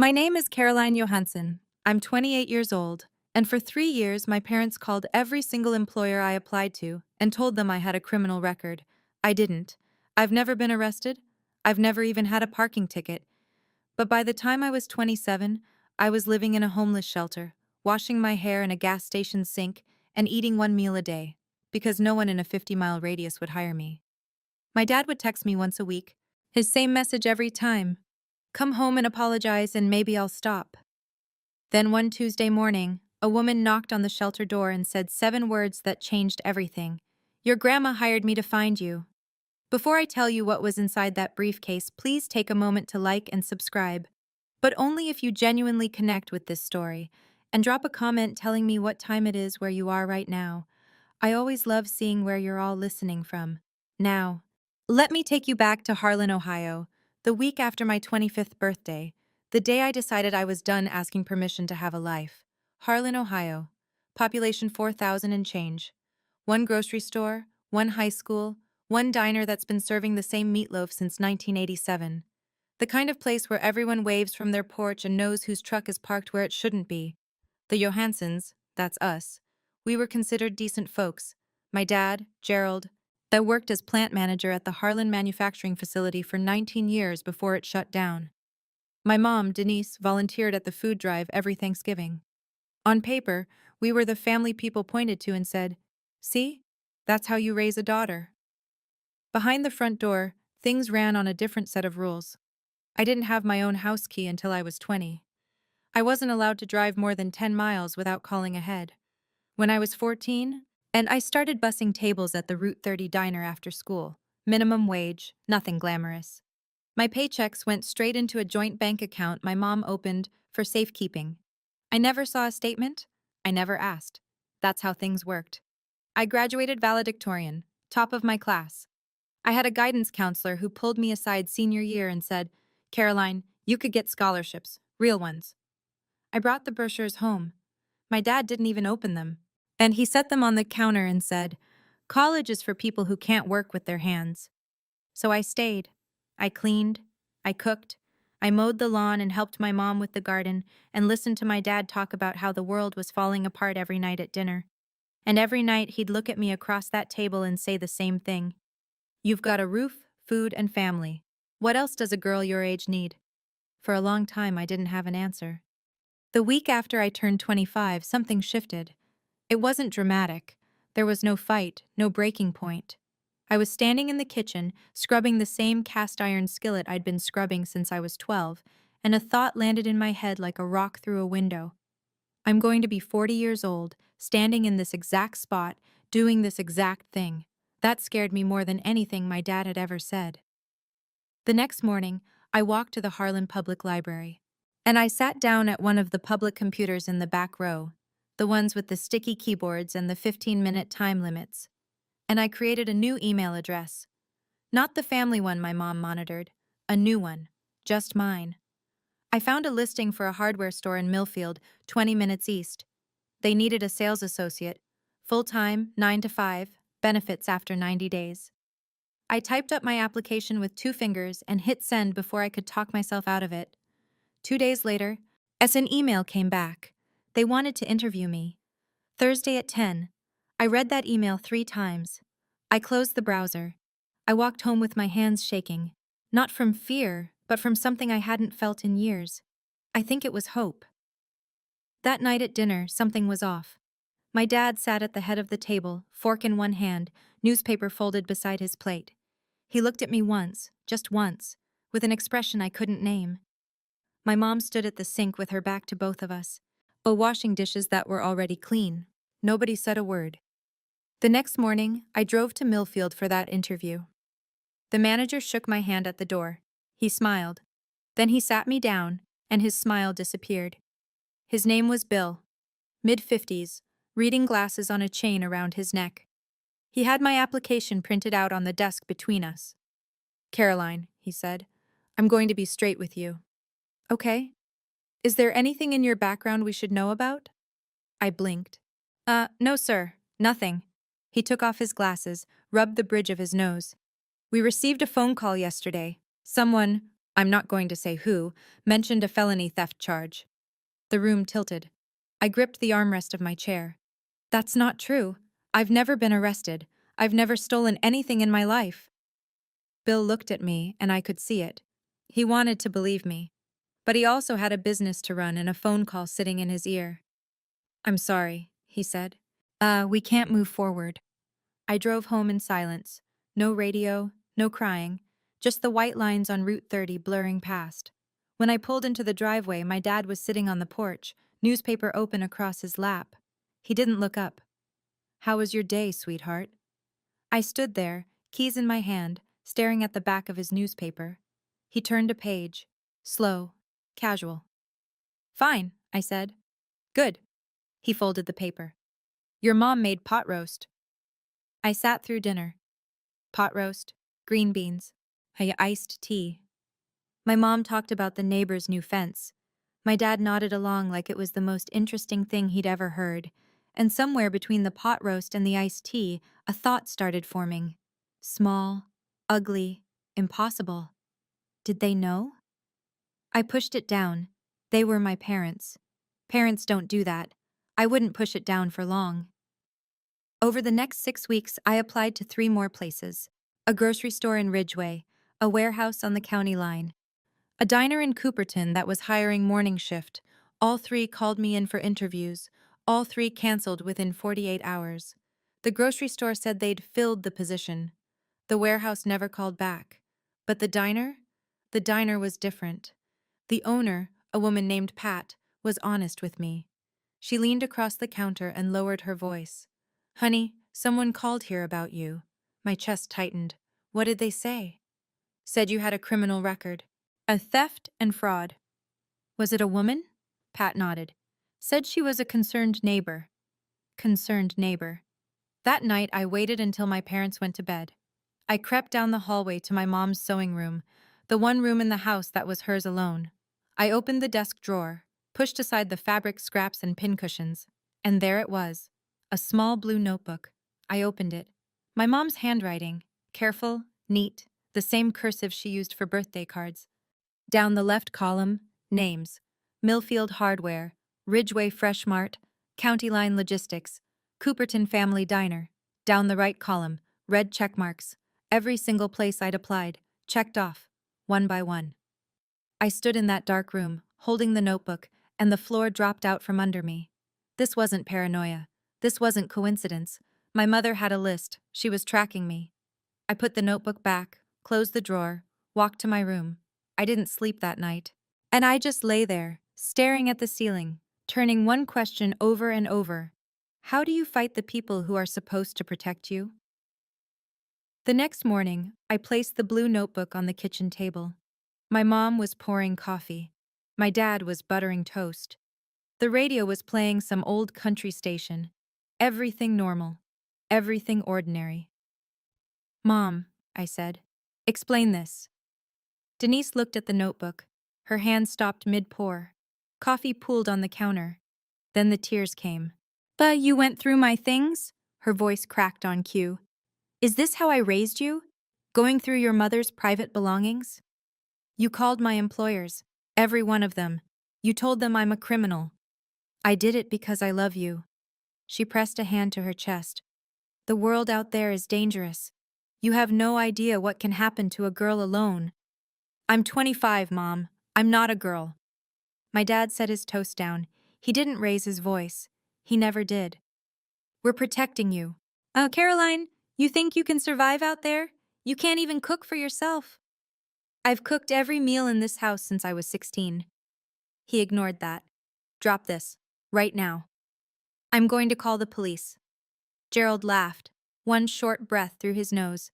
My name is Caroline Johansson. I'm 28 years old, and for 3 years my parents called every single employer I applied to and told them I had a criminal record. I didn't. I've never been arrested. I've never even had a parking ticket. But by the time I was 27, I was living in a homeless shelter, washing my hair in a gas station sink, and eating one meal a day, because no one in a 50-mile radius would hire me. My dad would text me once a week, his same message every time: "Come home and apologize and maybe I'll stop." Then one Tuesday morning, a woman knocked on the shelter door and said 7 words that changed everything. "Your grandma hired me to find you." Before I tell you what was inside that briefcase, please take a moment to like and subscribe. But only if you genuinely connect with this story, and drop a comment telling me what time it is where you are right now. I always love seeing where you're all listening from. Now, let me take you back to Harlan, Ohio, the week after my 25th birthday, the day I decided I was done asking permission to have a life. Harlan, Ohio. Population 4,000 and change. One grocery store, one high school, one diner that's been serving the same meatloaf since 1987. The kind of place where everyone waves from their porch and knows whose truck is parked where it shouldn't be. The Johanssons, that's us. We were considered decent folks. My dad, Gerald, that worked as plant manager at the Harlan manufacturing facility for 19 years before it shut down. My mom, Denise, volunteered at the food drive every Thanksgiving. On paper, we were the family people pointed to and said, "See? That's how you raise a daughter." Behind the front door, things ran on a different set of rules. I didn't have my own house key until I was 20. I wasn't allowed to drive more than 10 miles without calling ahead. When I was 14, and I started bussing tables at the Route 30 diner after school. Minimum wage, nothing glamorous. My paychecks went straight into a joint bank account my mom opened for safekeeping. I never saw a statement. I never asked. That's how things worked. I graduated valedictorian, top of my class. I had a guidance counselor who pulled me aside senior year and said, "Caroline, you could get scholarships, real ones." I brought the brochures home. My dad didn't even open them. And he set them on the counter and said, "College is for people who can't work with their hands." So I stayed. I cleaned. I cooked. I mowed the lawn and helped my mom with the garden and listened to my dad talk about how the world was falling apart every night at dinner. And every night he'd look at me across that table and say the same thing: "You've got a roof, food, and family. What else does a girl your age need?" For a long time, I didn't have an answer. The week after I turned 25, something shifted. It wasn't dramatic. There was no fight, no breaking point. I was standing in the kitchen, scrubbing the same cast-iron skillet I'd been scrubbing since I was 12, and a thought landed in my head like a rock through a window. I'm going to be 40 years old, standing in this exact spot, doing this exact thing. That scared me more than anything my dad had ever said. The next morning, I walked to the Harlan Public Library, and I sat down at one of the public computers in the back row, the ones with the sticky keyboards and the 15-minute time limits. And I created a new email address. Not the family one my mom monitored, a new one, just mine. I found a listing for a hardware store in Millfield, 20 minutes east. They needed a sales associate, full-time, 9 to 5, benefits after 90 days. I typed up my application with 2 fingers and hit send before I could talk myself out of it. 2 days later, an email came back. They wanted to interview me. Thursday at 10. I read that email 3 times. I closed the browser. I walked home with my hands shaking, not from fear, but from something I hadn't felt in years. I think it was hope. That night at dinner, something was off. My dad sat at the head of the table, fork in one hand, newspaper folded beside his plate. He looked at me once, just once, with an expression I couldn't name. My mom stood at the sink with her back to both of us, washing dishes that were already clean. Nobody said a word. The next morning, I drove to Millfield for that interview. The manager shook my hand at the door. He smiled. Then he sat me down, and his smile disappeared. His name was Bill. Mid-50s, reading glasses on a chain around his neck. He had my application printed out on the desk between us. "Caroline," he said, "I'm going to be straight with you." "Okay. Is there anything in your background we should know about?" I blinked. No sir, nothing." He took off his glasses, rubbed the bridge of his nose. "We received a phone call yesterday. Someone I'm not going to say who, mentioned a felony theft charge. The room tilted. I gripped the armrest of my chair. That's not true. I've never been arrested. I've never stolen anything in my life. Bill looked at me, and I could see it. He wanted to believe me. But he also had a business to run and a phone call sitting in his ear. I'm sorry, he said. We can't move forward. I drove home in silence. No radio, no crying, just the white lines on Route 30 blurring past. When I pulled into the driveway, my dad was sitting on the porch, newspaper open across his lap. He didn't look up. How was your day, sweetheart? I stood there, keys in my hand, staring at the back of his newspaper. He turned a page. Slow. Casual. Fine, I said. Good. He folded the paper. Your mom made pot roast. I sat through dinner. Pot roast, green beans, iced tea. My mom talked about the neighbor's new fence. My dad nodded along like it was the most interesting thing he'd ever heard, and somewhere between the pot roast and the iced tea, a thought started forming. Small, ugly, impossible. Did they know? I pushed it down. They were my parents. Parents don't do that. I wouldn't push it down for long. Over the next 6 weeks, I applied to 3 more places. A grocery store in Ridgeway, a warehouse on the county line, a diner in Cooperton that was hiring morning shift. All 3 called me in for interviews. All 3 canceled within 48 hours. The grocery store said they'd filled the position. The warehouse never called back. But the diner? The diner was different. The owner, a woman named Pat, was honest with me. She leaned across the counter and lowered her voice. Honey, someone called here about you. My chest tightened. What did they say? Said you had a criminal record. A theft and fraud. Was it a woman? Pat nodded. Said she was a concerned neighbor. Concerned neighbor. That night, I waited until my parents went to bed. I crept down the hallway to my mom's sewing room, the one room in the house that was hers alone. I opened the desk drawer, pushed aside the fabric scraps and pincushions, and there it was, a small blue notebook. I opened it. My mom's handwriting, careful, neat, the same cursive she used for birthday cards. Down the left column, names: Millfield Hardware, Ridgeway Fresh Mart, County Line Logistics, Cooperton Family Diner. Down the right column, red check marks. Every single place I'd applied, checked off, one by one. I stood in that dark room, holding the notebook, and the floor dropped out from under me. This wasn't paranoia. This wasn't coincidence. My mother had a list. She was tracking me. I put the notebook back, closed the drawer, walked to my room. I didn't sleep that night. And I just lay there, staring at the ceiling, turning one question over and over. How do you fight the people who are supposed to protect you? The next morning, I placed the blue notebook on the kitchen table. My mom was pouring coffee. My dad was buttering toast. The radio was playing some old country station. Everything normal. Everything ordinary. Mom, I said, explain this. Denise looked at the notebook. Her hand stopped mid-pour. Coffee pooled on the counter. Then the tears came. But you went through my things? Her voice cracked on cue. Is this how I raised you? Going through your mother's private belongings? You called my employers, every one of them. You told them I'm a criminal. I did it because I love you. She pressed a hand to her chest. The world out there is dangerous. You have no idea what can happen to a girl alone. I'm 25, Mom. I'm not a girl. My dad set his toast down. He didn't raise his voice. He never did. We're protecting you. Oh, Caroline, you think you can survive out there? You can't even cook for yourself. I've cooked every meal in this house since I was 16. He ignored that. Drop this. Right now. I'm going to call the police. Gerald laughed, one short breath through his nose.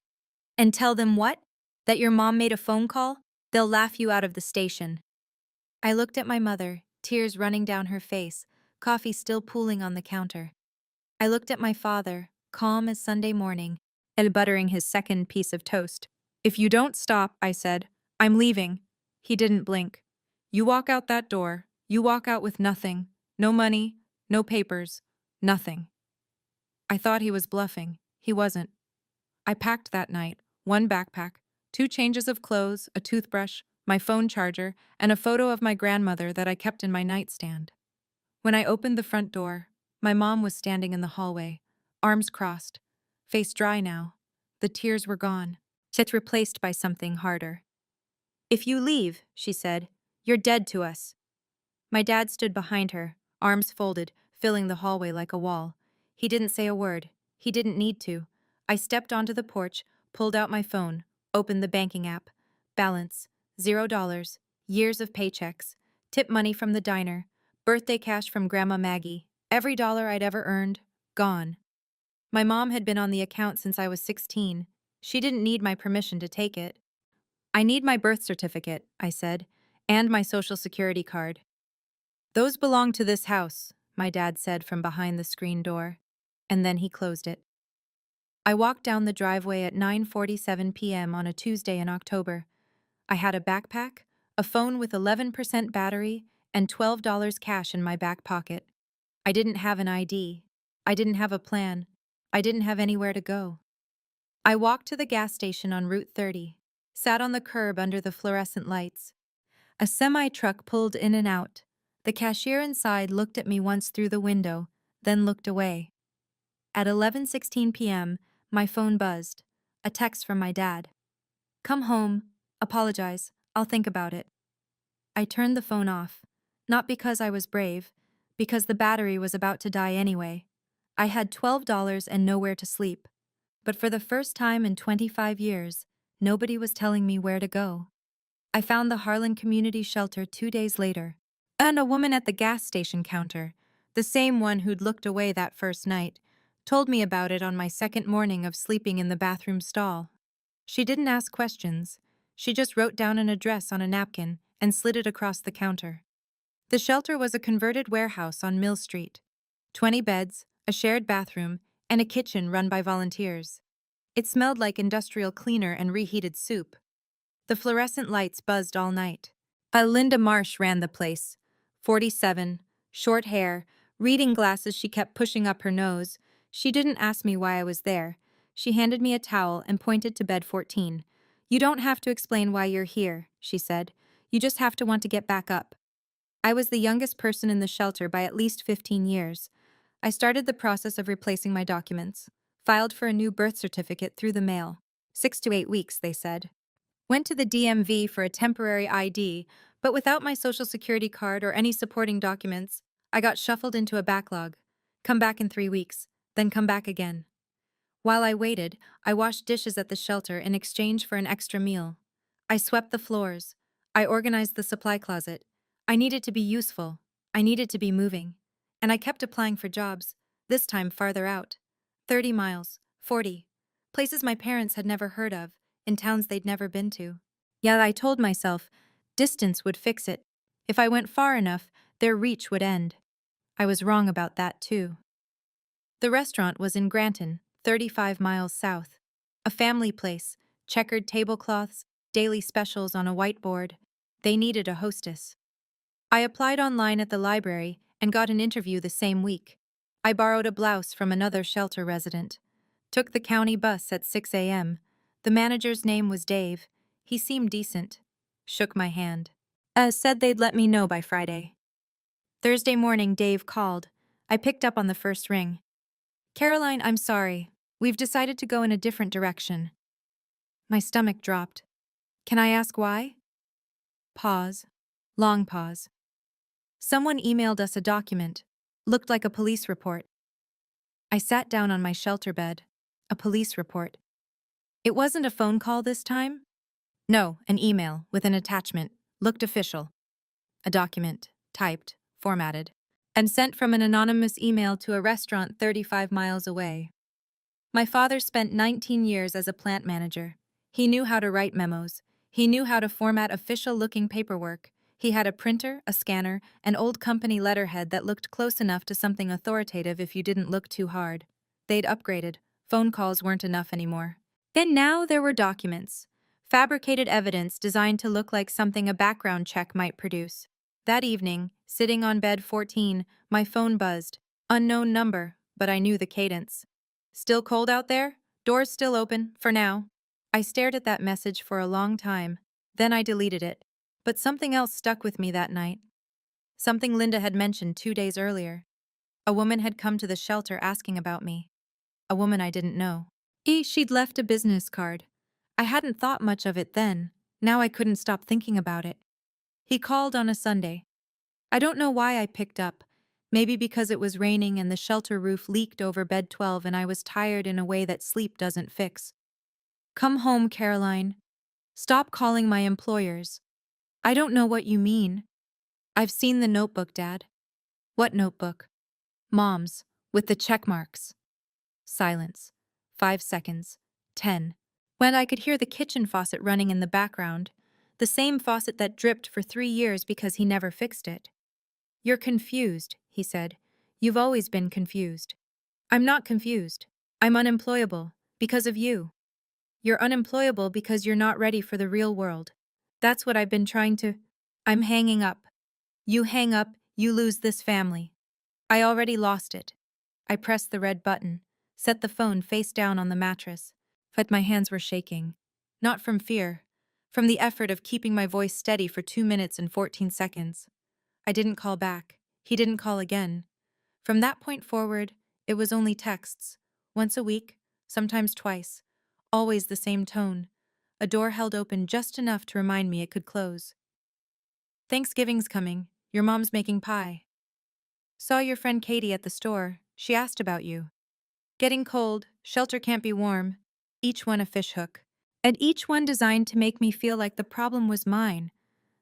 And tell them what? That your mom made a phone call? They'll laugh you out of the station. I looked at my mother, tears running down her face, coffee still pooling on the counter. I looked at my father, calm as Sunday morning, and buttering his second piece of toast. If you don't stop, I said, I'm leaving. He didn't blink. You walk out that door. You walk out with nothing. No money, no papers, nothing. I thought he was bluffing. He wasn't. I packed that night, one backpack, 2 changes of clothes, a toothbrush, my phone charger, and a photo of my grandmother that I kept in my nightstand. When I opened the front door, my mom was standing in the hallway, arms crossed, face dry now. The tears were gone, yet replaced by something harder. "If you leave," she said, "you're dead to us." My dad stood behind her, arms folded, filling the hallway like a wall. He didn't say a word. He didn't need to. I stepped onto the porch, pulled out my phone, opened the banking app. Balance, $0, years of paychecks, tip money from the diner, birthday cash from Grandma Maggie, every dollar I'd ever earned, gone. My mom had been on the account since I was 16. She didn't need my permission to take it. "I need my birth certificate," I said, "and my social security card." "Those belong to this house," my dad said from behind the screen door, and then he closed it. I walked down the driveway at 9:47 p.m. on a Tuesday in October. I had a backpack, a phone with 11% battery, and $12 cash in my back pocket. I didn't have an ID. I didn't have a plan. I didn't have anywhere to go. I walked to the gas station on Route 30, sat on the curb under the fluorescent lights. A semi-truck pulled in and out. The cashier inside looked at me once through the window, then looked away. At 11:16 p.m., my phone buzzed. A text from my dad. "Come home. Apologize. I'll think about it." I turned the phone off. Not because I was brave, because the battery was about to die anyway. I had $12 and nowhere to sleep. But for the first time in 25 years, nobody was telling me where to go. I found the Harlan Community Shelter 2 days later, and a woman at the gas station counter, the same one who'd looked away that first night, told me about it on my second morning of sleeping in the bathroom stall. She didn't ask questions. She just wrote down an address on a napkin and slid it across the counter. The shelter was a converted warehouse on Mill Street. 20 beds, a shared bathroom, and a kitchen run by volunteers. It smelled like industrial cleaner and reheated soup. The fluorescent lights buzzed all night. Linda Marsh ran the place. 47, short hair, reading glasses she kept pushing up her nose. She didn't ask me why I was there. She handed me a towel and pointed to bed 14. "You don't have to explain why you're here," she said. "You just have to want to get back up." I was the youngest person in the shelter by at least 15 years. I started the process of replacing my documents. Filed for a new birth certificate through the mail. 6 to 8 weeks, they said. Went to the DMV for a temporary ID, but without my social security card or any supporting documents, I got shuffled into a backlog. Come back in 3 weeks, then come back again. While I waited, I washed dishes at the shelter in exchange for an extra meal. I swept the floors. I organized the supply closet. I needed to be useful. I needed to be moving. And I kept applying for jobs, this time farther out. 30 miles, 40. Places my parents had never heard of, in towns they'd never been to. Yet I told myself, distance would fix it. If I went far enough, their reach would end. I was wrong about that too. The restaurant was in Granton, 35 miles south. A family place, checkered tablecloths, daily specials on a whiteboard. They needed a hostess. I applied online at the library and got an interview the same week. I borrowed a blouse from another shelter resident. Took the county bus at 6 a.m. The manager's name was Dave. He seemed decent. Shook my hand. Said they'd let me know by Friday. Thursday morning, Dave called. I picked up on the first ring. "Caroline, I'm sorry. We've decided to go in a different direction." My stomach dropped. "Can I ask why?" Pause. Long pause. "Someone emailed us a document. Looked like a police report." I sat down on my shelter bed. A police report. It wasn't a phone call this time? No, an email with an attachment. Looked official. A document, typed, formatted, and sent from an anonymous email to a restaurant 35 miles away. My father spent 19 years as a plant manager. He knew how to write memos. He knew how to format official-looking paperwork. He had a printer, a scanner, an old company letterhead that looked close enough to something authoritative if you didn't look too hard. They'd upgraded. Phone calls weren't enough anymore. And now there were documents. Fabricated evidence designed to look like something a background check might produce. That evening, sitting on bed 14, my phone buzzed. Unknown number, but I knew the cadence. "Still cold out there? Doors still open, for now." I stared at that message for a long time. Then I deleted it. But something else stuck with me that night. Something Linda had mentioned 2 days earlier. A woman had come to the shelter asking about me. A woman I didn't know. She'd left a business card. I hadn't thought much of it then. Now I couldn't stop thinking about it. He called on a Sunday. I don't know why I picked up. Maybe because it was raining and the shelter roof leaked over bed 12 and I was tired in a way that sleep doesn't fix. Come home, Caroline. Stop calling my employers. I don't know what you mean. I've seen the notebook, Dad. What notebook? Mom's, with the check marks. Silence. 5 seconds. 10. When I could hear the kitchen faucet running in the background. The same faucet that dripped for 3 years because he never fixed it. You're confused, he said. You've always been confused. I'm not confused. I'm unemployable. Because of you. You're unemployable because you're not ready for the real world. That's what I've been trying to. I'm hanging up. You hang up, you lose this family. I already lost it. I pressed the red button, set the phone face down on the mattress, but my hands were shaking. Not from fear, from the effort of keeping my voice steady for 2 minutes and 14 seconds. I didn't call back. He didn't call again. From that point forward, it was only texts. Once a week, sometimes twice. Always the same tone. A door held open just enough to remind me it could close. Thanksgiving's coming. Your mom's making pie. Saw your friend Katie at the store. She asked about you. Getting cold, shelter can't be warm. Each one a fishhook. And each one designed to make me feel like the problem was mine.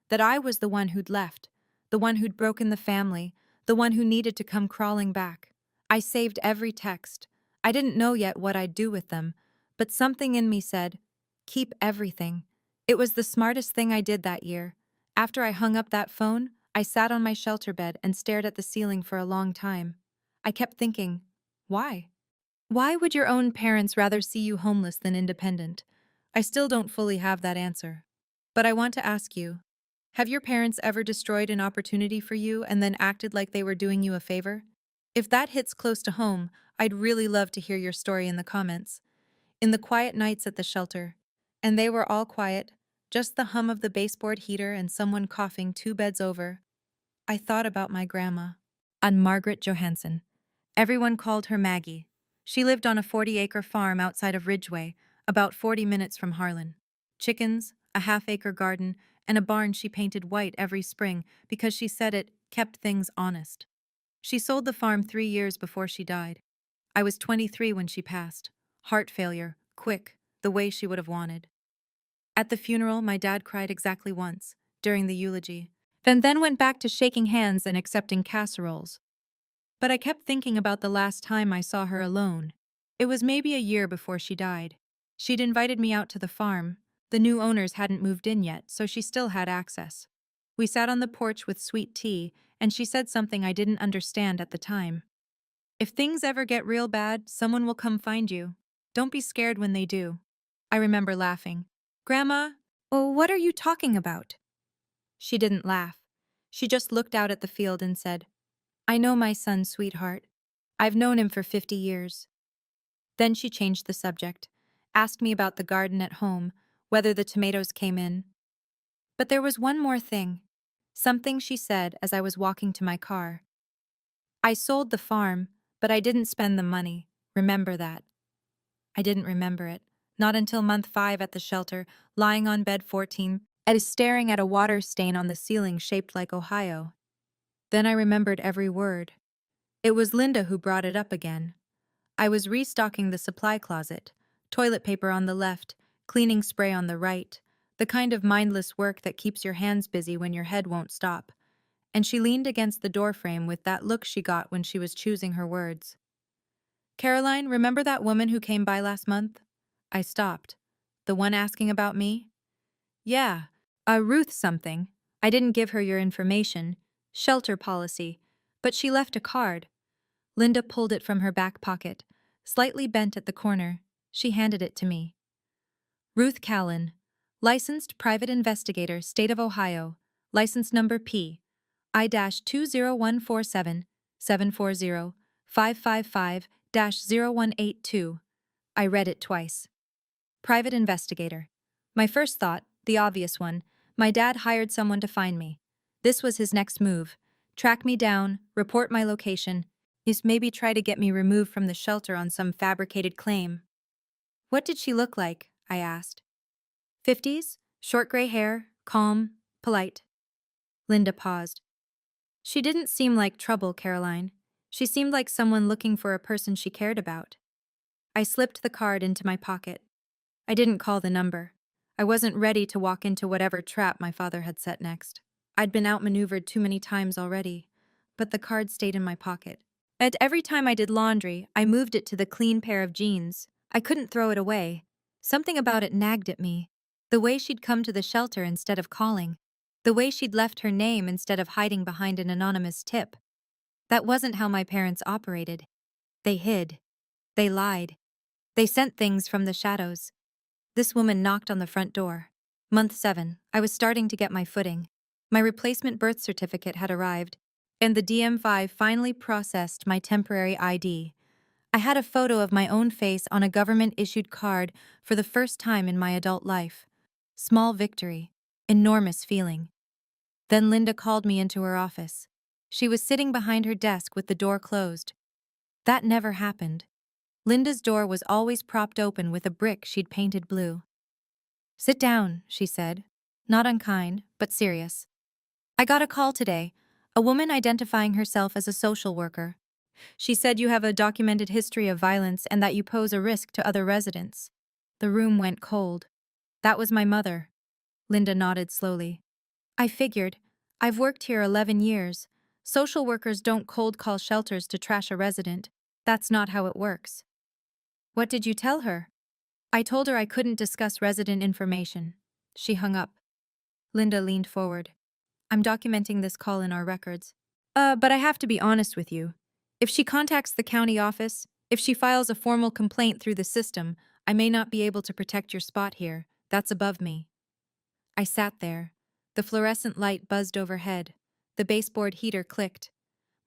That I was the one who'd left. The one who'd broken the family. The one who needed to come crawling back. I saved every text. I didn't know yet what I'd do with them. But something in me said, keep everything. It was the smartest thing I did that year. After I hung up that phone, I sat on my shelter bed and stared at the ceiling for a long time. I kept thinking, why? Why would your own parents rather see you homeless than independent? I still don't fully have that answer. But I want to ask you, have your parents ever destroyed an opportunity for you and then acted like they were doing you a favor? If that hits close to home, I'd really love to hear your story in the comments. In the quiet nights at the shelter, and they were all quiet, just the hum of the baseboard heater and someone coughing 2 beds over, I thought about my grandma, Aunt Margaret Johansson. Everyone called her Maggie. She lived on a 40-acre farm outside of Ridgeway, about 40 minutes from Harlan. Chickens, a half-acre garden, and a barn she painted white every spring because she said it kept things honest. She sold the farm 3 years before she died. I was 23 when she passed. Heart failure, quick, the way she would have wanted. At the funeral, my dad cried exactly once, during the eulogy, then went back to shaking hands and accepting casseroles. But I kept thinking about the last time I saw her alone. It was maybe a year before she died. She'd invited me out to the farm. The new owners hadn't moved in yet, so she still had access. We sat on the porch with sweet tea, and she said something I didn't understand at the time. If things ever get real bad, someone will come find you. Don't be scared when they do. I remember laughing. Grandma, oh, what are you talking about? She didn't laugh. She just looked out at the field and said, I know my son, sweetheart. I've known him for 50 years. Then she changed the subject, asked me about the garden at home, whether the tomatoes came in. But there was one more thing. Something she said as I was walking to my car. I sold the farm, but I didn't spend the money. Remember that. I didn't remember it. Not until month 5 at the shelter, lying on bed 14, and staring at a water stain on the ceiling shaped like Ohio. Then I remembered every word. It was Linda who brought it up again. I was restocking the supply closet, toilet paper on the left, cleaning spray on the right, the kind of mindless work that keeps your hands busy when your head won't stop. And she leaned against the doorframe with that look she got when she was choosing her words. Caroline, remember that woman who came by last month? I stopped. The one asking about me? Yeah, Ruth something. I didn't give her your information. Shelter policy. But she left a card. Linda pulled it from her back pocket, slightly bent at the corner. She handed it to me. Ruth Callan, licensed private investigator, State of Ohio, license number P. I-20147-740-555-0182. I read it twice. Private investigator. My first thought, the obvious one, My dad hired someone to find me. This was his next move. Track me down, report my location, is maybe try to get me removed from the shelter on some fabricated claim. What did she look like? I asked. 50s, short gray hair, calm, polite. Linda paused. She didn't seem like trouble, Caroline. She seemed like someone looking for a person she cared about. I slipped the card into my pocket. I didn't call the number. I wasn't ready to walk into whatever trap my father had set next. I'd been outmaneuvered too many times already, but the card stayed in my pocket. And every time I did laundry, I moved it to the clean pair of jeans. I couldn't throw it away. Something about it nagged at me. The way she'd come to the shelter instead of calling. The way she'd left her name instead of hiding behind an anonymous tip. That wasn't how my parents operated. They hid. They lied. They sent things from the shadows. This woman knocked on the front door. Month 7, I was starting to get my footing. My replacement birth certificate had arrived, and the DM5 finally processed my temporary ID. I had a photo of my own face on a government-issued card for the first time in my adult life. Small victory. Enormous feeling. Then Linda called me into her office. She was sitting behind her desk with the door closed. That never happened. Linda's door was always propped open with a brick she'd painted blue. "Sit down," she said, not unkind, but serious. "I got a call today, a woman identifying herself as a social worker. She said you have a documented history of violence and that you pose a risk to other residents." The room went cold. "That was my mother." Linda nodded slowly. "I figured. I've worked here 11 years. Social workers don't cold call shelters to trash a resident. That's not how it works." "What did you tell her?" "I told her I couldn't discuss resident information." She hung up. Linda leaned forward. "I'm documenting this call in our records. But I have to be honest with you. If she contacts the county office, if she files a formal complaint through the system, I may not be able to protect your spot here. That's above me." I sat there. The fluorescent light buzzed overhead. The baseboard heater clicked.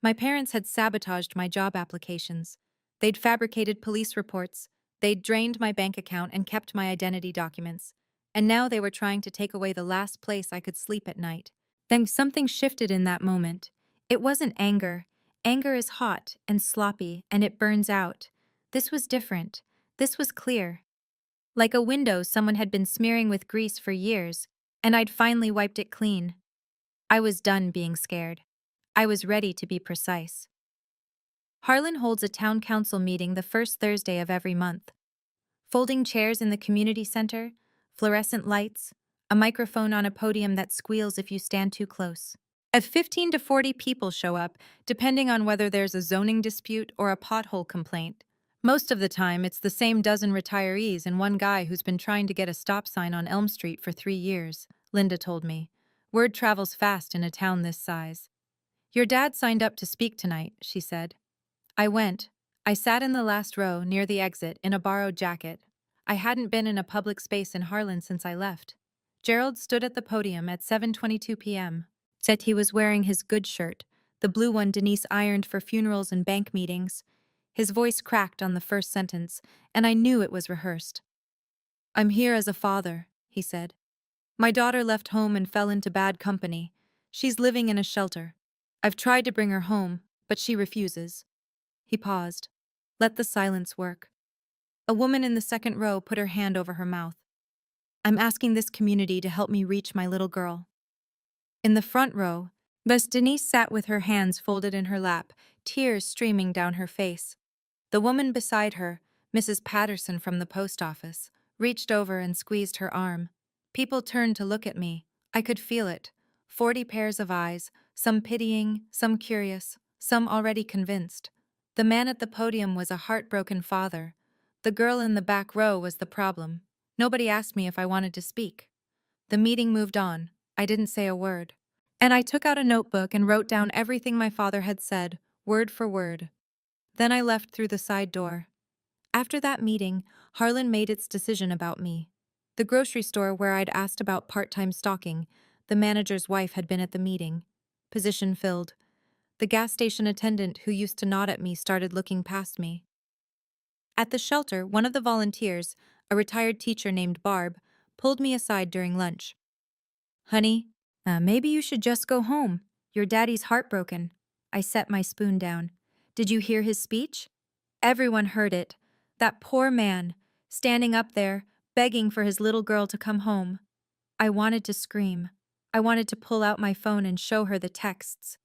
My parents had sabotaged my job applications. They'd fabricated police reports. They'd drained my bank account and kept my identity documents. And now they were trying to take away the last place I could sleep at night. Then something shifted in that moment. It wasn't anger. Anger is hot and sloppy, and it burns out. This was different. This was clear. Like a window someone had been smearing with grease for years, and I'd finally wiped it clean. I was done being scared. I was ready to be precise. Harlan holds a town council meeting the first Thursday of every month. Folding chairs in the community center, fluorescent lights, a microphone on a podium that squeals if you stand too close. 15 to 40 people show up, depending on whether there's a zoning dispute or a pothole complaint. Most of the time, it's the same dozen retirees and one guy who's been trying to get a stop sign on Elm Street for 3 years, Linda told me. Word travels fast in a town this size. "Your dad signed up to speak tonight," she said. I went. I sat in the last row, near the exit, in a borrowed jacket. I hadn't been in a public space in Harlan since I left. Gerald stood at the podium at 7:22 p.m. Said he was wearing his good shirt, the blue one Denise ironed for funerals and bank meetings. His voice cracked on the first sentence, and I knew it was rehearsed. "I'm here as a father," he said. "My daughter left home and fell into bad company. She's living in a shelter. I've tried to bring her home, but she refuses." He paused. Let the silence work. A woman in the second row put her hand over her mouth. "I'm asking this community to help me reach my little girl." In the front row, Miss Denise sat with her hands folded in her lap, tears streaming down her face. The woman beside her, Mrs. Patterson from the post office, reached over and squeezed her arm. People turned to look at me. I could feel it. 40 pairs of eyes, some pitying, some curious, some already convinced. The man at the podium was a heartbroken father. The girl in the back row was the problem. Nobody asked me if I wanted to speak. The meeting moved on. I didn't say a word. And I took out a notebook and wrote down everything my father had said, word for word. Then I left through the side door. After that meeting, Harlan made its decision about me. The grocery store where I'd asked about part-time stalking, the manager's wife had been at the meeting. Position filled. The gas station attendant who used to nod at me started looking past me. At the shelter, one of the volunteers, a retired teacher named Barb, pulled me aside during lunch. Honey, maybe you should just go home. Your daddy's heartbroken. I set my spoon down. Did you hear his speech? Everyone heard it. That poor man, standing up there, begging for his little girl to come home. I wanted to scream. I wanted to pull out my phone and show her the texts.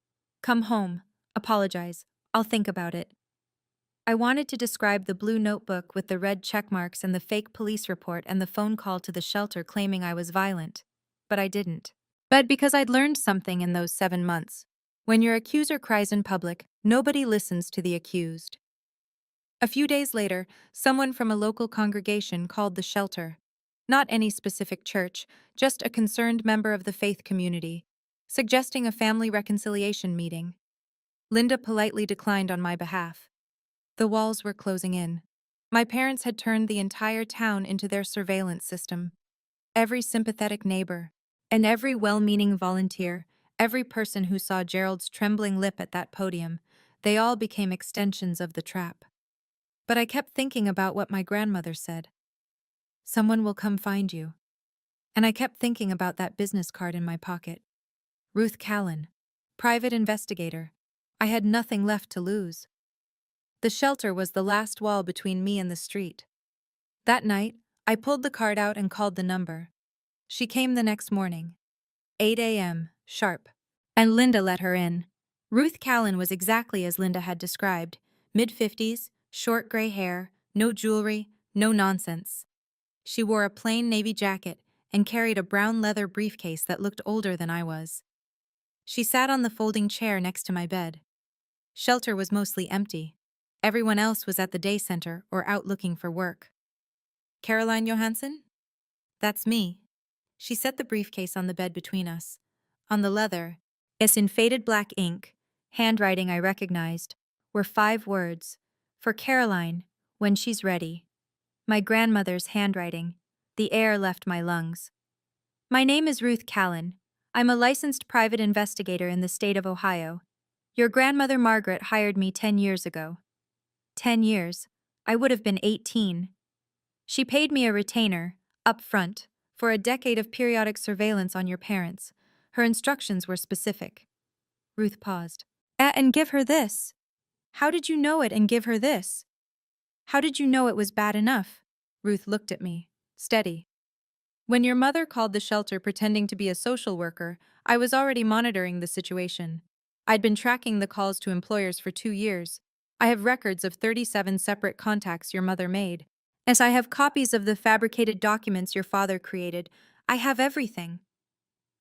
Come home. Apologize. I'll think about it. I wanted to describe the blue notebook with the red check marks and the fake police report and the phone call to the shelter claiming I was violent. But I didn't. But because I'd learned something in those 7 months. When your accuser cries in public, nobody listens to the accused. A few days later, someone from a local congregation called the shelter. Not any specific church, just a concerned member of the faith community, suggesting a family reconciliation meeting. Linda politely declined on my behalf. The walls were closing in. My parents had turned the entire town into their surveillance system. Every sympathetic neighbor, and every well-meaning volunteer, every person who saw Gerald's trembling lip at that podium, they all became extensions of the trap. But I kept thinking about what my grandmother said. Someone will come find you. And I kept thinking about that business card in my pocket. Ruth Callan, private investigator. I had nothing left to lose. The shelter was the last wall between me and the street. That night, I pulled the card out and called the number. She came the next morning. 8 a.m., sharp. And Linda let her in. Ruth Callan was exactly as Linda had described. Mid-50s, short gray hair, no jewelry, no nonsense. She wore a plain navy jacket and carried a brown leather briefcase that looked older than I was. She sat on the folding chair next to my bed. Shelter was mostly empty. Everyone else was at the day center or out looking for work. Caroline Johansson? That's me. She set the briefcase on the bed between us. On the leather, as in faded black ink, handwriting I recognized, were 5 words. For Caroline, when she's ready. My grandmother's handwriting. The air left my lungs. My name is Ruth Callan. I'm a licensed private investigator in the state of Ohio. Your grandmother Margaret hired me 10 years ago. 10 years. I would have been 18. She paid me a retainer, up front, for a decade of periodic surveillance on your parents. Her instructions were specific. Ruth paused. And give her this. How did you know it and give her this? How did you know it was bad enough? Ruth looked at me, steady. When your mother called the shelter pretending to be a social worker, I was already monitoring the situation. I'd been tracking the calls to employers for 2 years. I have records of 37 separate contacts your mother made. As I have copies of the fabricated documents your father created, I have everything.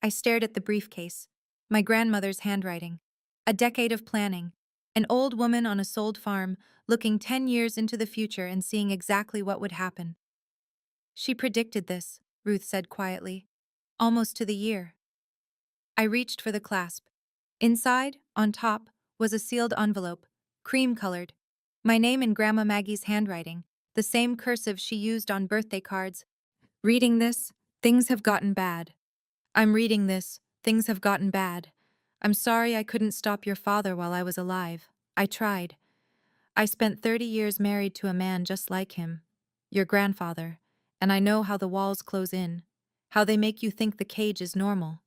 I stared at the briefcase. My grandmother's handwriting. A decade of planning. An old woman on a sold farm, looking 10 years into the future and seeing exactly what would happen. She predicted this, Ruth said quietly. Almost to the year. I reached for the clasp. Inside, on top, was a sealed envelope, cream-colored. My name in Grandma Maggie's handwriting, the same cursive she used on birthday cards. Reading this, things have gotten bad. I'm reading this, things have gotten bad. I'm sorry I couldn't stop your father while I was alive. I tried. I spent 30 years married to a man just like him, your grandfather, and I know how the walls close in, how they make you think the cage is normal.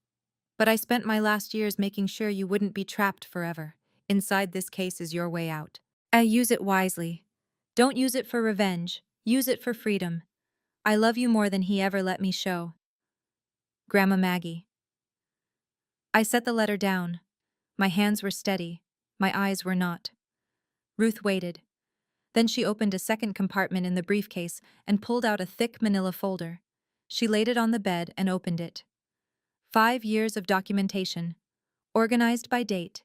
But I spent my last years making sure you wouldn't be trapped forever. Inside this case is your way out. Use it wisely. Don't use it for revenge. Use it for freedom. I love you more than he ever let me show. Grandma Maggie. I set the letter down. My hands were steady. My eyes were not. Ruth waited. Then she opened a second compartment in the briefcase and pulled out a thick manila folder. She laid it on the bed and opened it. 5 years of documentation. Organized by date.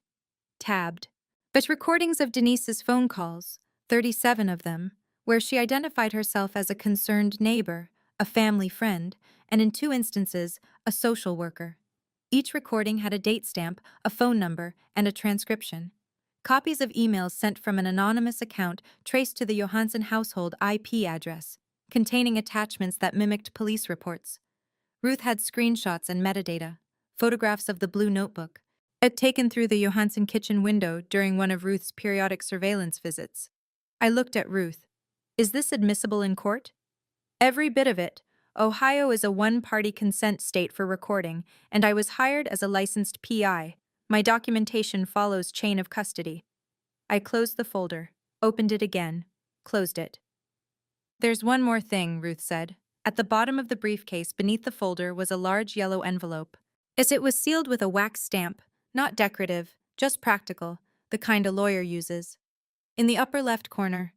Tabbed. But recordings of Denise's phone calls, 37 of them, where she identified herself as a concerned neighbor, a family friend, and in 2 instances, a social worker. Each recording had a date stamp, a phone number, and a transcription. Copies of emails sent from an anonymous account traced to the Johansson household IP address, containing attachments that mimicked police reports. Ruth had screenshots and metadata, photographs of the blue notebook, taken through the Johansson kitchen window during one of Ruth's periodic surveillance visits. I looked at Ruth. Is this admissible in court? Every bit of it, Ohio is a one-party consent state for recording, and I was hired as a licensed PI. My documentation follows chain of custody. I closed the folder, opened it again, closed it. There's one more thing, Ruth said. At the bottom of the briefcase beneath the folder was a large yellow envelope. As it was sealed with a wax stamp, not decorative, just practical, the kind a lawyer uses. In the upper left corner,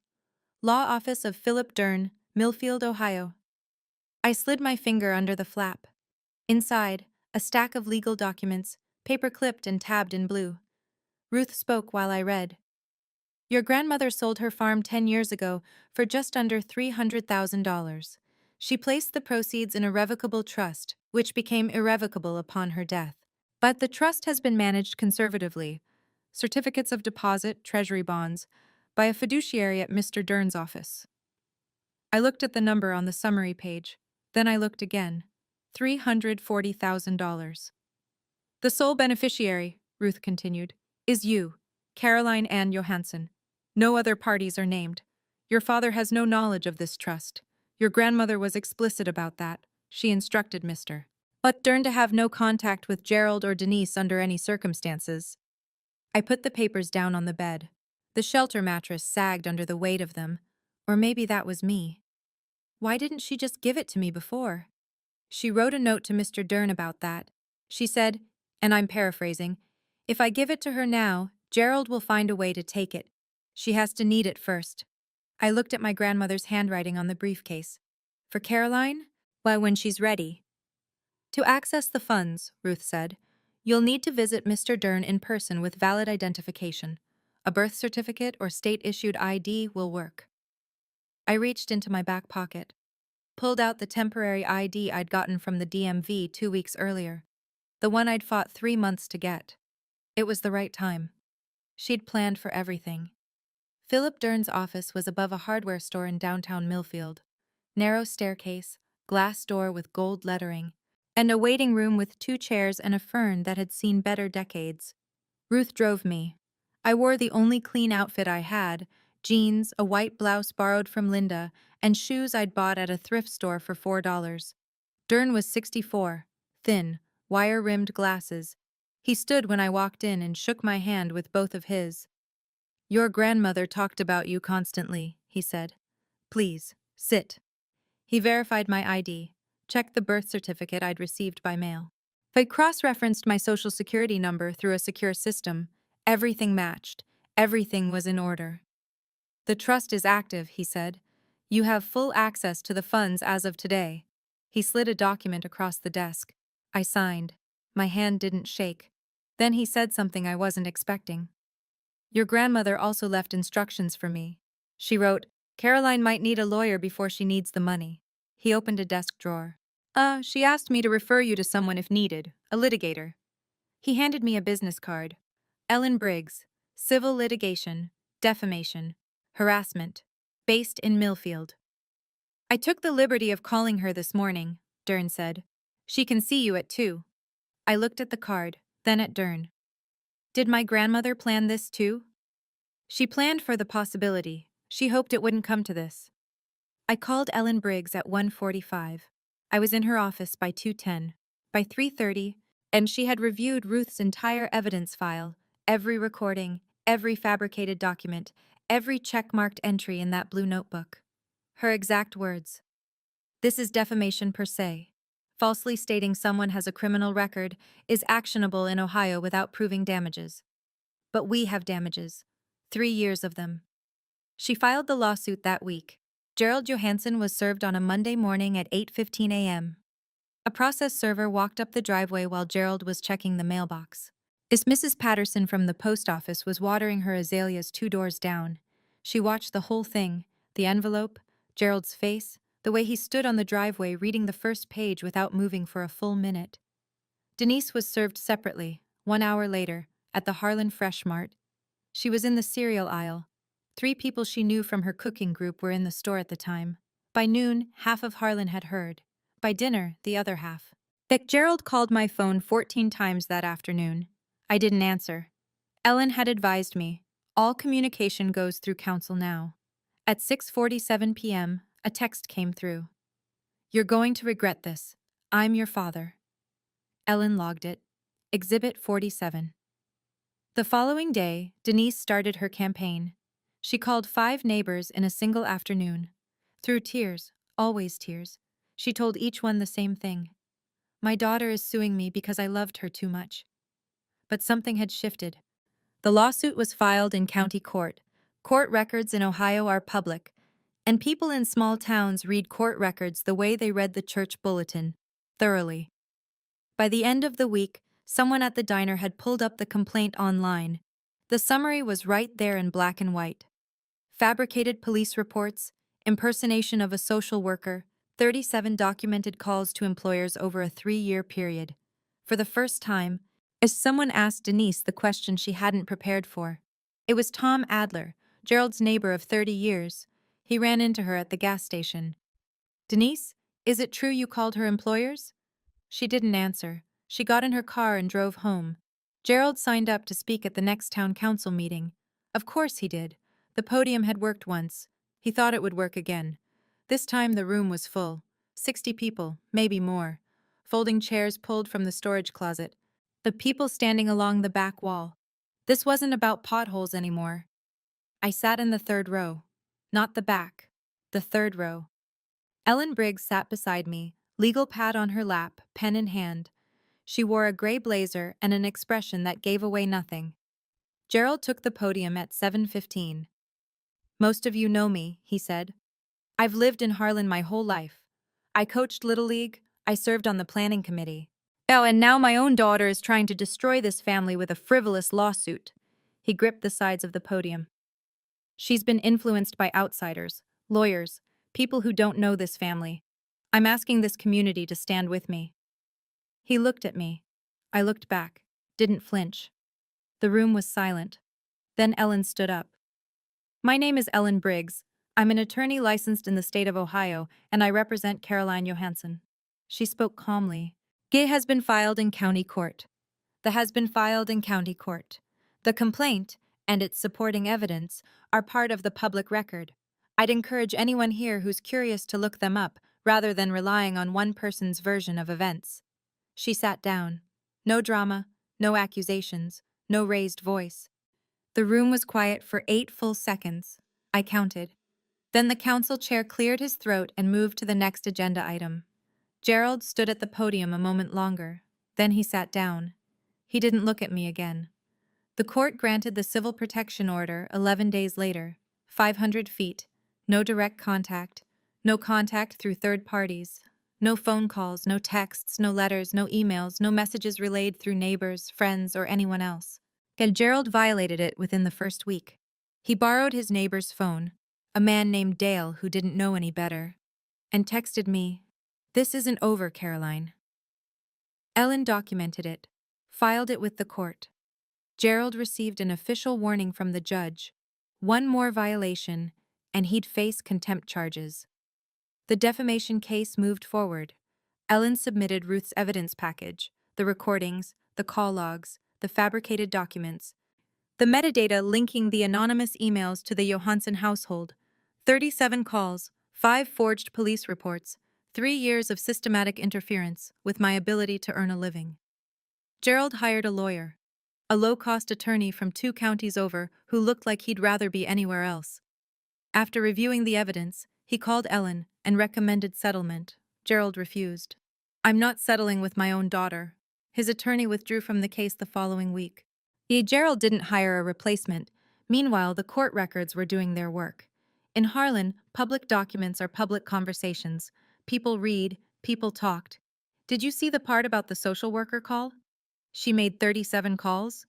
Law Office of Philip Dern, Millfield, Ohio. I slid my finger under the flap. Inside, a stack of legal documents, paper-clipped and tabbed in blue. Ruth spoke while I read. Your grandmother sold her farm 10 years ago for just under $300,000. She placed the proceeds in a revocable trust, which became irrevocable upon her death. But the trust has been managed conservatively, certificates of deposit, treasury bonds, by a fiduciary at Mr. Dern's office. I looked at the number on the summary page. Then I looked again. $340,000. The sole beneficiary, Ruth continued, is you, Caroline Ann Johansson. No other parties are named. Your father has no knowledge of this trust. Your grandmother was explicit about that. She instructed Mr. But Dern to have no contact with Gerald or Denise under any circumstances. I put the papers down on the bed. The shelter mattress sagged under the weight of them. Or maybe that was me. Why didn't she just give it to me before? She wrote a note to Mr. Dern about that. She said, and I'm paraphrasing, if I give it to her now, Gerald will find a way to take it. She has to need it first. I looked at my grandmother's handwriting on the briefcase. For Caroline? Why, when she's ready. To access the funds, Ruth said, you'll need to visit Mr. Dern in person with valid identification. A birth certificate or state-issued ID will work. I reached into my back pocket, pulled out the temporary ID I'd gotten from the DMV 2 weeks earlier, the one I'd fought 3 months to get. It was the right time. She'd planned for everything. Philip Dern's office was above a hardware store in downtown Millfield. Narrow staircase, glass door with gold lettering, and a waiting room with 2 chairs and a fern that had seen better decades. Ruth drove me. I wore the only clean outfit I had, jeans, a white blouse borrowed from Linda, and shoes I'd bought at a thrift store for $4. Dern was 64, thin, wire-rimmed glasses. He stood when I walked in and shook my hand with both of his. Your grandmother talked about you constantly, he said. Please, sit. He verified my ID, checked the birth certificate I'd received by mail. I cross-referenced my social security number through a secure system. Everything matched. Everything was in order. The trust is active, he said. You have full access to the funds as of today. He slid a document across the desk. I signed. My hand didn't shake. Then he said something I wasn't expecting. Your grandmother also left instructions for me. She wrote, Caroline might need a lawyer before she needs the money. He opened a desk drawer. She asked me to refer you to someone if needed, a litigator. He handed me a business card. Ellen Briggs, civil litigation, defamation, harassment, based in Millfield. I took the liberty of calling her this morning, Dern said. She can see you at 2. I looked at the card, then at Dern. Did my grandmother plan this too? She planned for the possibility. She hoped it wouldn't come to this. I called Ellen Briggs at 1:45. I was in her office by 2:10. By 3:30, and she had reviewed Ruth's entire evidence file, every recording, every fabricated document, every check-marked entry in that blue notebook. Her exact words. This is defamation per se. Falsely stating someone has a criminal record is actionable in Ohio without proving damages. But we have damages. 3 years of them. She filed the lawsuit that week. Gerald Johansson was served on a Monday morning at 8:15 a.m. A process server walked up the driveway while Gerald was checking the mailbox. Mrs. Patterson from the post office was watering her azaleas 2 doors down. She watched the whole thing, the envelope, Gerald's face, the way he stood on the driveway reading the first page without moving for a full minute. Denise was served separately, 1 hour later, at the Harlan Fresh Mart. She was in the cereal aisle. 3 people she knew from her cooking group were in the store at the time. By noon, half of Harlan had heard. By dinner, the other half. Gerald called my phone 14 times that afternoon. I didn't answer. Ellen had advised me, all communication goes through counsel now. At 6:47 p.m., a text came through. You're going to regret this. I'm your father. Ellen logged it. Exhibit 47. The following day, Denise started her campaign. She called 5 neighbors in a single afternoon. Through tears, always tears, she told each one the same thing. My daughter is suing me because I loved her too much. But something had shifted. The lawsuit was filed in county court. Court records in Ohio are public, and people in small towns read court records the way they read the church bulletin, thoroughly. By the end of the week, someone at the diner had pulled up the complaint online. The summary was right there in black and white. Fabricated police reports, impersonation of a social worker, 37 documented calls to employers over a 3-year period. For the first time, as someone asked Denise the question she hadn't prepared for. It was Tom Adler, Gerald's neighbor of 30 years. He ran into her at the gas station. Denise, is it true you called her employers? She didn't answer. She got in her car and drove home. Gerald signed up to speak at the next town council meeting. Of course he did. The podium had worked once. He thought it would work again. This time the room was full. 60 people, maybe more. Folding chairs pulled from the storage closet. The people standing along the back wall. This wasn't about potholes anymore. I sat in the 3rd row. Not the back. The 3rd row. Ellen Briggs sat beside me, legal pad on her lap, pen in hand. She wore a gray blazer and an expression that gave away nothing. Gerald took the podium at 7:15. Most of you know me, he said. I've lived in Harlan my whole life. I coached Little League, I served on the planning committee. Oh, and now my own daughter is trying to destroy this family with a frivolous lawsuit. He gripped the sides of the podium. She's been influenced by outsiders, lawyers, people who don't know this family. I'm asking this community to stand with me. He looked at me. I looked back, didn't flinch. The room was silent. Then Ellen stood up. My name is Ellen Briggs. I'm an attorney licensed in the state of Ohio, and I represent Caroline Johansson. She spoke calmly. It has been filed in county court. Has been filed in county court. The complaint and its supporting evidence are part of the public record. I'd encourage anyone here who's curious to look them up rather than relying on one person's version of events. She sat down. No drama, no accusations, no raised voice. The room was quiet for 8 full seconds. I counted. Then the council chair cleared his throat and moved to the next agenda item. Gerald stood at the podium a moment longer. Then he sat down. He didn't look at me again. The court granted the civil protection order 11 days later. 500 feet. No direct contact. No contact through third parties. No phone calls, no texts, no letters, no emails, no messages relayed through neighbors, friends, or anyone else. Gerald violated it within the first week. He borrowed his neighbor's phone, a man named Dale who didn't know any better, and texted me, "This isn't over, Caroline." Ellen documented it, filed it with the court. Gerald received an official warning from the judge. One more violation, and he'd face contempt charges. The defamation case moved forward. Ellen submitted Ruth's evidence package, the recordings, the call logs, the fabricated documents, the metadata linking the anonymous emails to the Johansson household, 37 calls, 5 forged police reports, 3 years of systematic interference with my ability to earn a living. Gerald hired a lawyer, a low-cost attorney from 2 counties over who looked like he'd rather be anywhere else. After reviewing the evidence, he called Ellen and recommended settlement. Gerald refused. I'm not settling with my own daughter. His attorney withdrew from the case the following week. Gerald didn't hire a replacement. Meanwhile, the court records were doing their work. In Harlan, public documents are public conversations. People read, people talked. Did you see the part about the social worker call? She made 37 calls.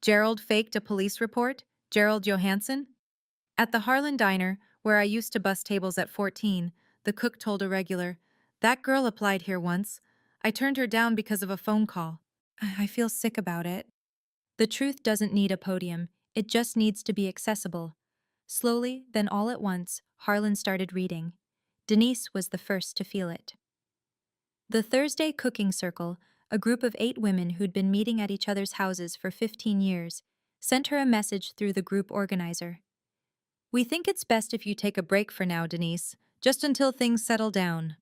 Gerald faked a police report. Gerald Johansson? At the Harlan diner, where I used to bus tables at 14, the cook told a regular, "That girl applied here once. I turned her down because of a phone call. I feel sick about it." The truth doesn't need a podium, it just needs to be accessible. Slowly, then all at once, Harlan started reading. Denise was the first to feel it. The Thursday Cooking Circle, a group of 8 women who'd been meeting at each other's houses for 15 years, sent her a message through the group organizer. "We think it's best if you take a break for now, Denise, just until things settle down."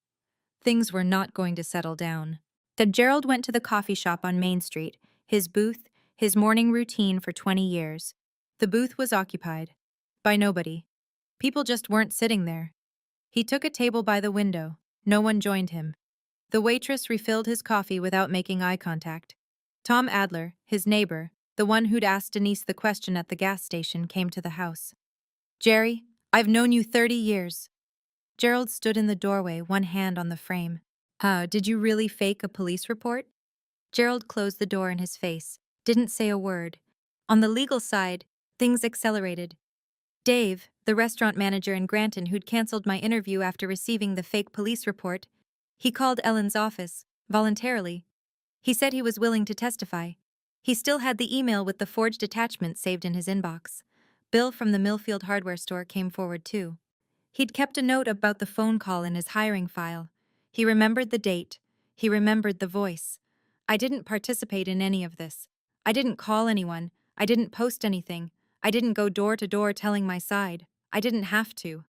Things were not going to settle down. That Gerald went to the coffee shop on Main Street, his booth, his morning routine for 20 years. The booth was occupied. By nobody. People just weren't sitting there. He took a table by the window. No one joined him. The waitress refilled his coffee without making eye contact. Tom Adler, his neighbor, the one who'd asked Denise the question at the gas station, came to the house. "Jerry, I've known you 30 years. Gerald stood in the doorway, one hand on the frame. Did you really fake a police report? Gerald closed the door in his face, didn't say a word. On the legal side, things accelerated. Dave, the restaurant manager in Granton who'd canceled my interview after receiving the fake police report, he called Ellen's office, voluntarily. He said he was willing to testify. He still had the email with the forged attachment saved in his inbox. Bill from the Millfield hardware store came forward too. He'd kept a note about the phone call in his hiring file. He remembered the date. He remembered the voice. I didn't participate in any of this. I didn't call anyone. I didn't post anything. I didn't go door to door telling my side. I didn't have to.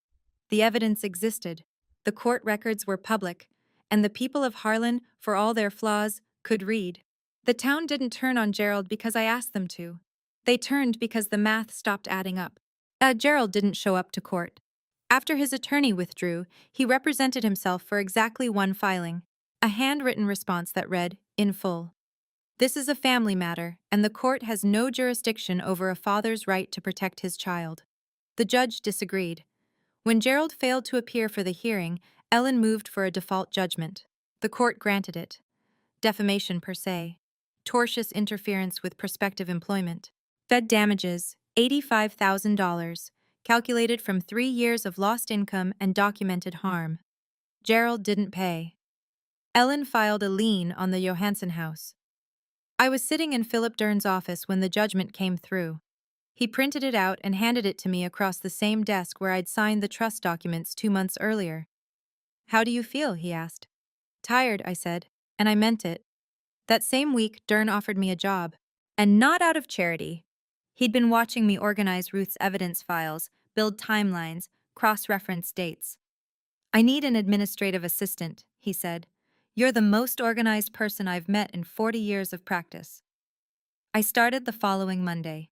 The evidence existed. The court records were public. And the people of Harlan, for all their flaws, could read. The town didn't turn on Gerald because I asked them to. They turned because the math stopped adding up. Gerald didn't show up to court. After his attorney withdrew, he represented himself for exactly one filing, a handwritten response that read, in full. This is a family matter, and the court has no jurisdiction over a father's right to protect his child. The judge disagreed. When Gerald failed to appear for the hearing, Ellen moved for a default judgment. The court granted it. Defamation per se. Tortious interference with prospective employment. Fed damages, $85,000. Calculated from 3 years of lost income and documented harm. Gerald didn't pay. Ellen filed a lien on the Johansson house. I was sitting in Philip Dern's office when the judgment came through. He printed it out and handed it to me across the same desk where I'd signed the trust documents 2 months earlier. "How do you feel?" he asked. "Tired," I said, and I meant it. That same week, Dern offered me a job, and not out of charity. He'd been watching me organize Ruth's evidence files, build timelines, cross-reference dates. "I need an administrative assistant," he said. "You're the most organized person I've met in 40 years of practice." I started the following Monday.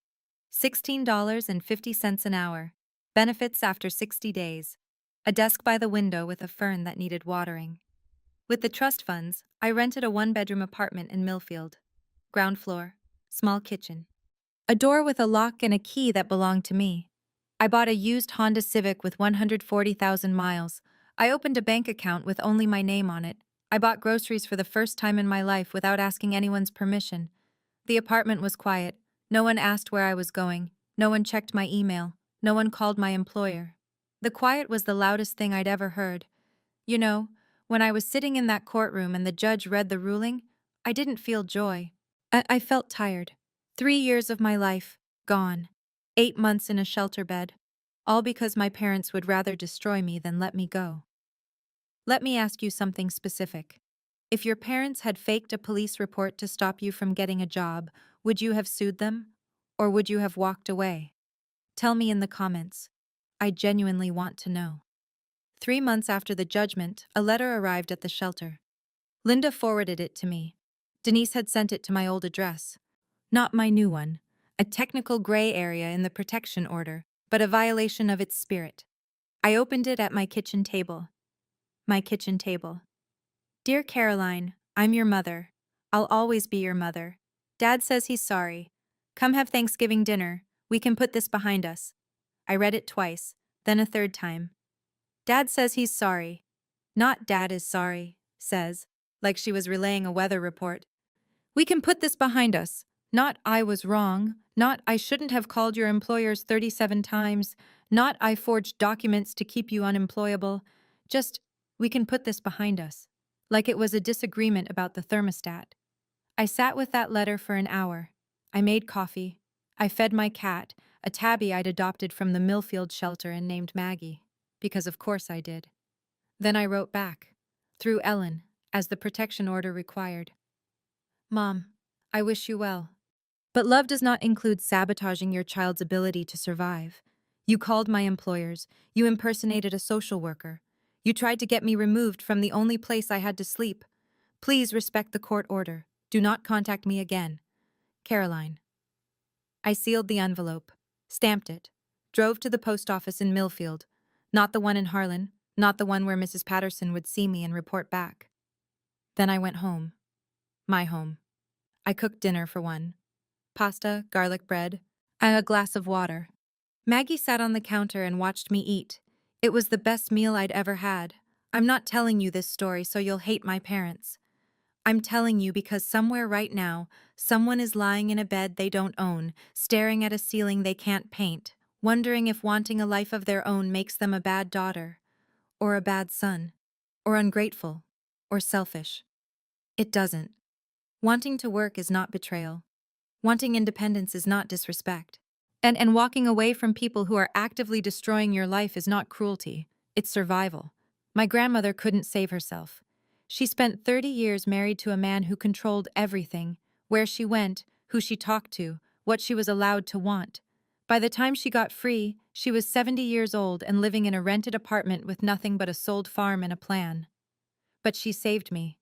$16.50 an hour. Benefits after 60 days. A desk by the window with a fern that needed watering. With the trust funds, I rented a 1-bedroom apartment in Millfield. Ground floor, small kitchen. A door with a lock and a key that belonged to me. I bought a used Honda Civic with 140,000 miles. I opened a bank account with only my name on it. I bought groceries for the first time in my life without asking anyone's permission. The apartment was quiet. No one asked where I was going. No one checked my email. No one called my employer. The quiet was the loudest thing I'd ever heard. You know, when I was sitting in that courtroom and the judge read the ruling, I didn't feel joy. I felt tired. 3 years of my life, gone. 8 months in a shelter bed. All because my parents would rather destroy me than let me go. Let me ask you something specific. If your parents had faked a police report to stop you from getting a job, would you have sued them? Or would you have walked away? Tell me in the comments. I genuinely want to know. 3 months after the judgment, a letter arrived at the shelter. Linda forwarded it to me. Denise had sent it to my old address. Not my new one. A technical gray area in the protection order, but a violation of its spirit. I opened it at my kitchen table. My kitchen table. Dear Caroline, I'm your mother. I'll always be your mother. Dad says he's sorry. Come have Thanksgiving dinner. We can put this behind us. I read it twice, then a third time. Dad says he's sorry. Not Dad is sorry, says, like she was relaying a weather report. We can put this behind us. Not I was wrong. Not I shouldn't have called your employers 37 times. Not I forged documents to keep you unemployable. Just, we can put this behind us. Like it was a disagreement about the thermostat. I sat with that letter for an hour. I made coffee. I fed my cat, a tabby I'd adopted from the Millfield shelter and named Maggie. Because of course I did. Then I wrote back, through Ellen, as the protection order required. Mom, I wish you well. But love does not include sabotaging your child's ability to survive. You called my employers. You impersonated a social worker. You tried to get me removed from the only place I had to sleep. Please respect the court order. Do not contact me again. Caroline. I sealed the envelope, stamped it, drove to the post office in Millfield, not the one in Harlan, not the one where Mrs. Patterson would see me and report back. Then I went home. My home. I cooked dinner for one. Pasta, garlic bread, and a glass of water. Maggie sat on the counter and watched me eat. It was the best meal I'd ever had. I'm not telling you this story so you'll hate my parents. I'm telling you because somewhere right now, someone is lying in a bed they don't own, staring at a ceiling they can't paint, wondering if wanting a life of their own makes them a bad daughter, or a bad son, or ungrateful, or selfish. It doesn't. Wanting to work is not betrayal. Wanting independence is not disrespect. And walking away from people who are actively destroying your life is not cruelty, it's survival. My grandmother couldn't save herself. She spent 30 years married to a man who controlled everything, where she went, who she talked to, what she was allowed to want. By the time she got free, she was 70 years old and living in a rented apartment with nothing but a sold farm and a plan. But she saved me.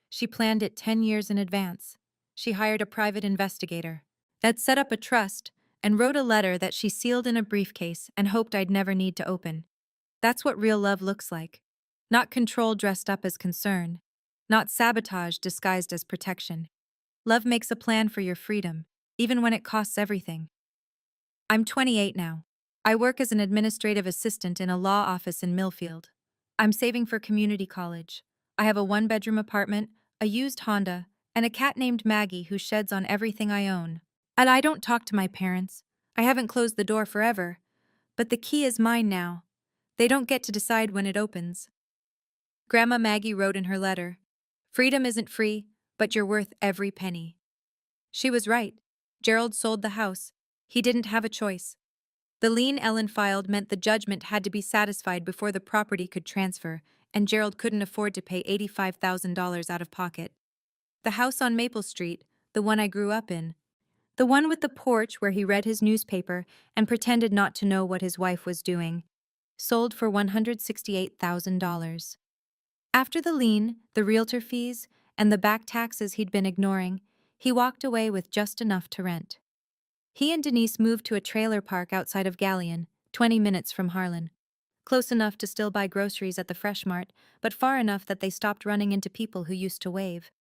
She planned it 10 years in advance. She hired a private investigator that set up a trust and wrote a letter that she sealed in a briefcase and hoped I'd never need to open. That's what real love looks like. Not control dressed up as concern. Not sabotage disguised as protection. Love makes a plan for your freedom, even when it costs everything. I'm 28 now. I work as an administrative assistant in a law office in Millfield. I'm saving for community college. I have a one-bedroom apartment, a used Honda, and a cat named Maggie who sheds on everything I own. And I don't talk to my parents. I haven't closed the door forever. But the key is mine now. They don't get to decide when it opens. Grandma Maggie wrote in her letter, "Freedom isn't free, but you're worth every penny." She was right. Gerald sold the house. He didn't have a choice. The lien Ellen filed meant the judgment had to be satisfied before the property could transfer, and Gerald couldn't afford to pay $85,000 out of pocket. The house on Maple Street, the one I grew up in, the one with the porch where he read his newspaper and pretended not to know what his wife was doing, sold for $168,000. After the lien, the realtor fees, and the back taxes he'd been ignoring, he walked away with just enough to rent. He and Denise moved to a trailer park outside of Galleon, 20 minutes from Harlan. Close enough to still buy groceries at the Fresh Mart, but far enough that they stopped running into people who used to wave.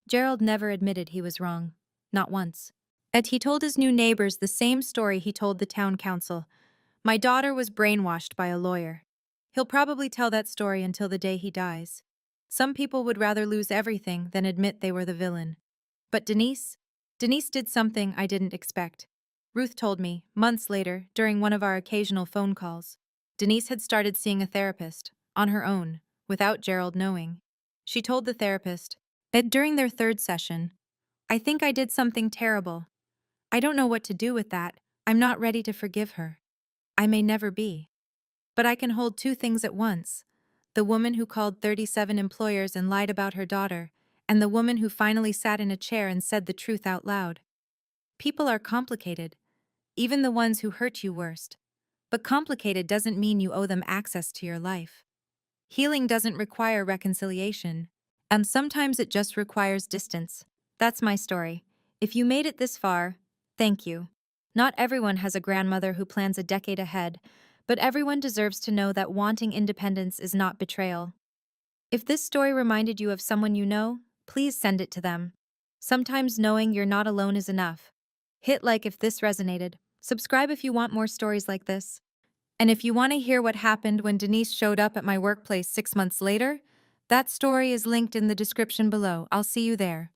Gerald never admitted he was wrong. Not once. And he told his new neighbors the same story he told the town council. "My daughter was brainwashed by a lawyer." He'll probably tell that story until the day he dies. Some people would rather lose everything than admit they were the villain. But Denise did something I didn't expect. Ruth told me, months later, during one of our occasional phone calls. Denise had started seeing a therapist, on her own, without Gerald knowing. She told the therapist that during their third session, "I think I did something terrible. I don't know what to do with that. I'm not ready to forgive her. I may never be. But I can hold two things at once. The woman who called 37 employers and lied about her daughter, and the woman who finally sat in a chair and said the truth out loud. People are complicated, even the ones who hurt you worst. But complicated doesn't mean you owe them access to your life. Healing doesn't require reconciliation, and sometimes it just requires distance. That's my story. If you made it this far, thank you. Not everyone has a grandmother who plans a decade ahead, but everyone deserves to know that wanting independence is not betrayal. If this story reminded you of someone you know, please send it to them. Sometimes knowing you're not alone is enough. Hit like if this resonated. Subscribe if you want more stories like this. And if you want to hear what happened when Denise showed up at my workplace 6 months later, that story is linked in the description below. I'll see you there.